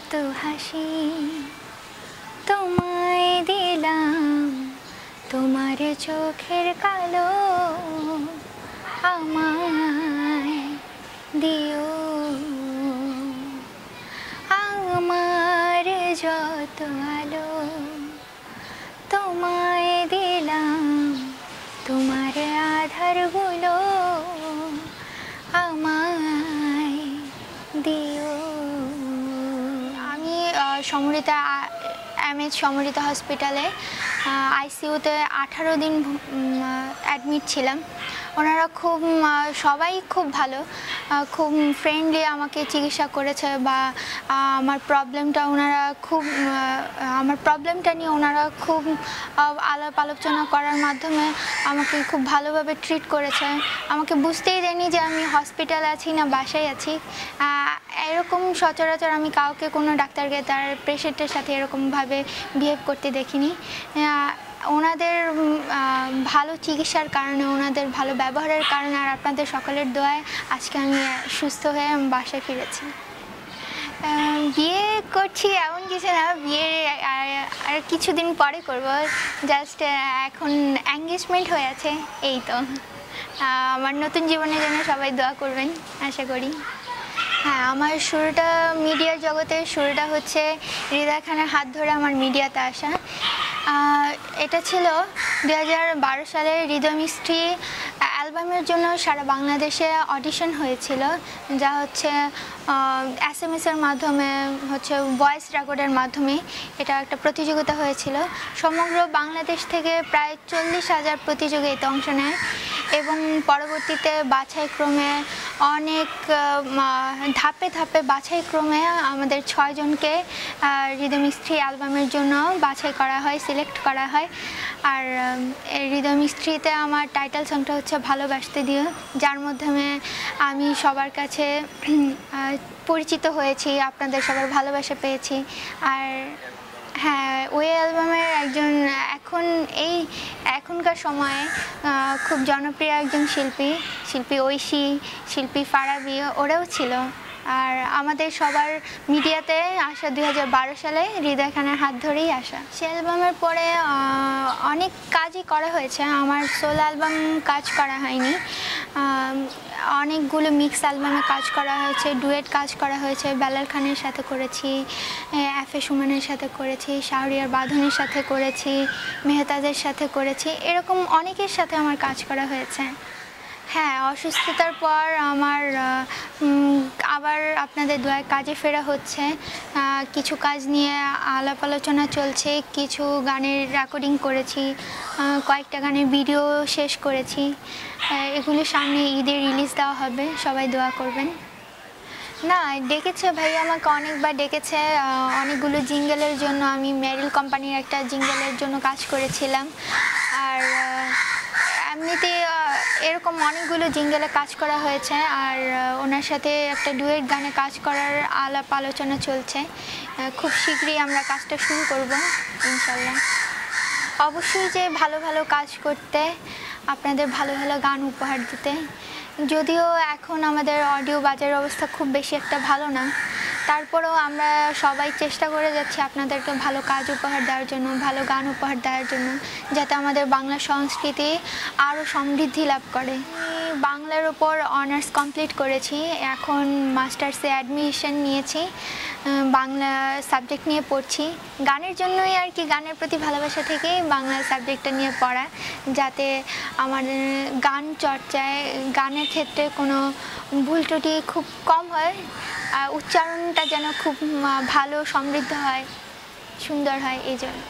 কত হাসি তোমায় দিলাম, তোমার চোখের কালো আমায় দিও, আমার যত আলো তোমায় দিলাম, তোমার আধারগুলো আমায় দিও। আমি সমরিতা এমএচ সমরিতা হসপিটালে আইসিইউতে 18 দিন অ্যাডমিট ছিলাম। ওনারা সবাই খুব ভালো, খুব ফ্রেন্ডলি আমাকে চিকিৎসা করেছে বা আমার প্রবলেমটা নিয়ে ওনারা খুব আলাপ আলোচনা করার মাধ্যমে আমাকে খুব ভালোভাবে ট্রিট করেছে। আমাকে বুঝতেই দেয়নি যে আমি হসপিটালে আছি না বাসায় আছি। এরকম সচরাচর আমি কাউকে, কোনো ডাক্তারকে তার পেশেন্টের সাথে এরকমভাবে বিহেভ করতে দেখিনি। ওনাদের ভালো চিকিৎসার কারণে, ওনাদের ভালো ব্যবহারের কারণে আর আপনাদের সকলের দোয়ায় আজকে আমি সুস্থ হয়ে বাসায় ফিরেছি। বিয়ে করছি এমন কিছু না, বিয়ে আর কিছুদিন পরে করব। জাস্ট এখন এঙ্গেজমেন্ট হয়ে আছে, এই তো। আমার নতুন জীবনের জন্য সবাই দোয়া করবেন আশা করি। হ্যাঁ, আমার শুরুটা মিডিয়ার জগতে শুরুটা হচ্ছে হৃদয় খানের হাত ধরে আমার মিডিয়াতে আসা। এটা ছিল 2012 সালে হৃদয় মিষ্টি অ্যালবামের জন্য সারা বাংলাদেশে অডিশন হয়েছিল, যা হচ্ছে SMS-এর মাধ্যমে, হচ্ছে ভয়েস রেকর্ডের মাধ্যমে এটা একটা প্রতিযোগিতা হয়েছিল। সমগ্র বাংলাদেশ থেকে প্রায় 40,000 প্রতিযোগী এতে অংশ নেয় এবং পরবর্তীতে বাছাইক্রমে অনেক ধাপে ধাপে বাছাইক্রমে আমাদের 6 জনকে হৃদয় মিষ্টি অ্যালবামের জন্য বাছাই করা হয়, সিলেক্ট করা হয়। আর হৃদয় মিষ্টিতে আমার টাইটেল সংটা হচ্ছে ভালোবাসতে দিও, যার মাধ্যমে আমি সবার কাছে পরিচিত হয়েছি, আপনাদের সবার ভালোবাসা পেয়েছি। আর হ্যাঁ, ওই অ্যালবামের এখনকার সময়ে খুব জনপ্রিয় একজন শিল্পী ঐশী, শিল্পী ফারাবি, ওরাও ছিল। আর আমাদের সবার মিডিয়াতে আসা 2012 সালে হৃদয় খানের হাত ধরেই আসা। সে অ্যালবামের পরে অনেক কাজই করা হয়েছে, আমার সোলো অ্যালবাম কাজ করা হয়নি। অনেকগুলো মিক্স অ্যালবামে কাজ করা হয়েছে, ডুয়েট কাজ করা হয়েছে। বেলাল খানের সাথে করেছি, এফএ সুমনের সাথে করেছি, শাহরিয়ার বাঁধনের সাথে করেছি, মেহতাজের সাথে করেছি, এরকম অনেকের সাথে আমার কাজ করা হয়েছে। হ্যাঁ, অসুস্থতার পর আমার আবার আপনাদের দোয়ায় কাজে ফেরা হচ্ছে। কিছু কাজ নিয়ে আলাপ আলোচনা চলছে, কিছু গানের রেকর্ডিং করেছি, কয়েকটা গানের ভিডিও শেষ করেছি। এগুলো সামনে ঈদে রিলিজ দেওয়া হবে, সবাই দোয়া করবেন। না, ডেকেছে ভাইয়া, আমাকে অনেকবার ডেকেছে। অনেকগুলো জিঙ্গেলের জন্য আমি মেরিল কোম্পানির একটা জিঙ্গেলের জন্য কাজ করেছিলাম। আর এমনিতে এরকম অনেকগুলো জিঙ্গেলে কাজ করা হয়েছে। আর ওনার সাথে একটা ডুয়েট গানে কাজ করার আলাপ আলোচনা চলছে। খুব শীঘ্রই আমরা কাজটা শুরু করব ইনশাল্লাহ। অবশ্যই যে ভালো ভালো কাজ করতে, আপনাদের ভালো ভালো গান উপহার দিতে। যদিও এখন আমাদের অডিও বাজারের অবস্থা খুব বেশি একটা ভালো না, তারপরেও আমরা সবাই চেষ্টা করে যাচ্ছি আপনাদেরকে ভালো কাজ উপহার দেওয়ার জন্য, ভালো গান উপহার দেওয়ার জন্য, যাতে আমাদের বাংলা সংস্কৃতি আরও সমৃদ্ধি লাভ করে। বাংলার ওপর অনার্স কমপ্লিট করেছি, এখন মাস্টার্সে অ্যাডমিশন নিয়েছি, বাংলা সাবজেক্ট নিয়ে পড়ছি। গানের জন্যই আর কি, গানের প্রতি ভালোবাসা থেকেই বাংলা সাবজেক্টটা নিয়ে পড়া, যাতে আমার গান চর্চায়, গানের ক্ষেত্রে কোনো ভুল ত্রুটি খুব কম হয়, উচ্চারণটা যেন খুব ভালো, সমৃদ্ধ হয়, সুন্দর হয়। এই জন্য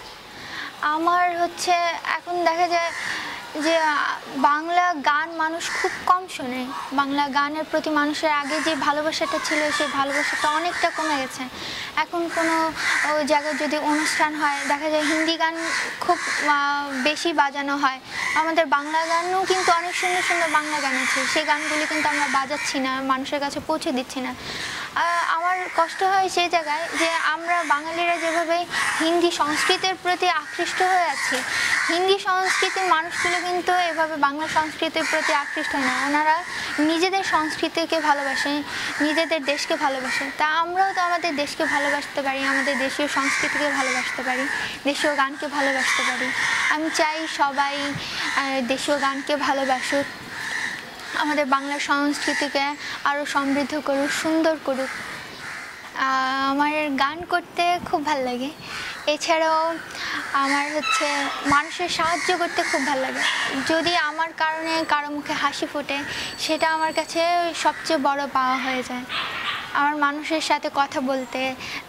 আমার হচ্ছে এখন দেখা যায় যে বাংলা গান মানুষ খুব কম শোনে। বাংলা গানের প্রতি মানুষের আগে যে ভালোবাসাটা ছিল, সেই ভালোবাসাটা অনেকটা কমে গেছে। এখন কোনো জায়গায় যদি অনুষ্ঠান হয়, দেখা যায় হিন্দি গান খুব বেশি বাজানো হয়। আমাদের বাংলা গানও কিন্তু অনেক সুন্দর সুন্দর বাংলা গান আছে, সেই গানগুলি কিন্তু আমরা বাজাচ্ছি না, মানুষের কাছে পৌঁছে দিচ্ছি না। আমার কষ্ট হয় সেই জায়গায় যে আমরা বাঙালিরা যেভাবে হিন্দি সংস্কৃতির প্রতি আকৃষ্ট হয়ে আছি, হিন্দি সংস্কৃতির মানুষগুলো কিন্তু এভাবে বাংলা সংস্কৃতির প্রতি আকৃষ্ট হয় না, ওনারা নিজেদের সংস্কৃতিকে ভালোবাসে, নিজেদের দেশকে ভালোবাসে। তা আমরাও তো আমাদের দেশকে ভালোবাসতে পারি, আমাদের দেশীয় সংস্কৃতিকে ভালোবাসতে পারি, দেশীয় গানকে ভালোবাসতে পারি। আমি চাই সবাই দেশীয় গানকে ভালোবাসুক, আমাদের বাংলা সংস্কৃতিকে আরও সমৃদ্ধ করুক, সুন্দর করুক। আমার গান করতে খুব ভালো লাগে। এছাড়াও আমার মানুষের সাহায্য করতে খুব ভালো লাগে। যদি আমার কারণে কারো মুখে হাসি ফোটে, সেটা আমার কাছে সবচেয়ে বড় পাওয়া হয়ে যায়। আমার মানুষের সাথে কথা বলতে,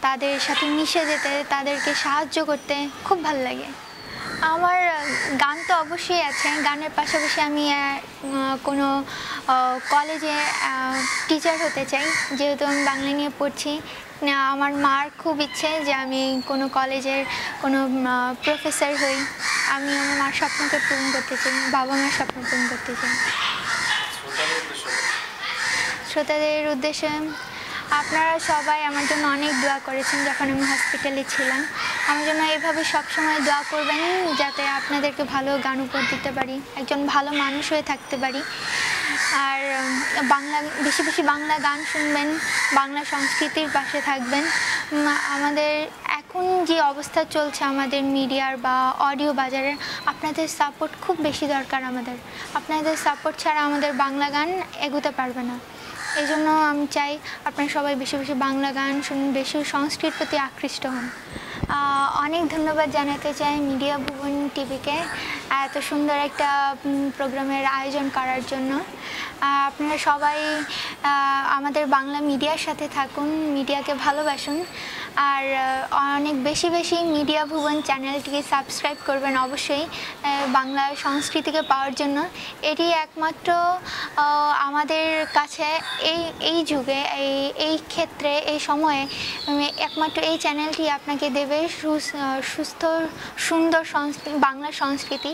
তাদের সাথে মিশে যেতে, তাদেরকে সাহায্য করতে খুব ভালো লাগে। আমার গান তো অবশ্যই আছে, গানের পাশাপাশি আমি কোনো কলেজে টিচার হতে চাই, যেহেতু আমি বাংলা নিয়ে পড়ছি। আমার মার খুব ইচ্ছে যে আমি কোনো কলেজের কোনো প্রফেসর হই। আমি আমার মার স্বপ্নকে পূরণ করতে চাই, বাবা মার স্বপ্ন পূরণ করতে চাই। শ্রোতাদের উদ্দেশ্যে, আপনারা সবাই আমার জন্য অনেক দোয়া করেছেন যখন আমি হসপিটালে ছিলাম। আমার জন্য এভাবে সবসময় দোয়া করবেন, যাতে আপনাদেরকে ভালো গান উপহার দিতে পারি, একজন ভালো মানুষ হয়ে থাকতে পারি। আর বেশি বেশি বাংলা গান শুনবেন, বাংলা সংস্কৃতির পাশে থাকবেন। আমাদের এখন যে অবস্থা চলছে আমাদের মিডিয়ার বা অডিও বাজারের, আপনাদের সাপোর্ট খুব বেশি দরকার আমাদের। আপনাদের সাপোর্ট ছাড়া আমাদের বাংলা গান এগোতে পারবে না। এই জন্য আমি চাই আপনারা সবাই বেশি বেশি বাংলা গান শুনুন, বেশি সংস্কৃতির প্রতি আকৃষ্ট হন। অনেক ধন্যবাদ জানাতে চাই মিডিয়া ভুবন টিভিকে এত সুন্দর একটা প্রোগ্রামের আয়োজন করার জন্য। আপনারা সবাই আমাদের বাংলা মিডিয়ার সাথে থাকুন, মিডিয়াকে ভালোবাসুন। আর অনেক বেশি বেশি মিডিয়া ভুবন চ্যানেলটিকে সাবস্ক্রাইব করবেন অবশ্যই, বাংলা সংস্কৃতিকে পাওয়ার জন্য। এটি একমাত্র আমাদের কাছে এই যুগে, এই ক্ষেত্রে, এই সময়ে একমাত্র এই চ্যানেলটি আপনাকে দেবে সুস্থ সুন্দর বাংলা সংস্কৃতি।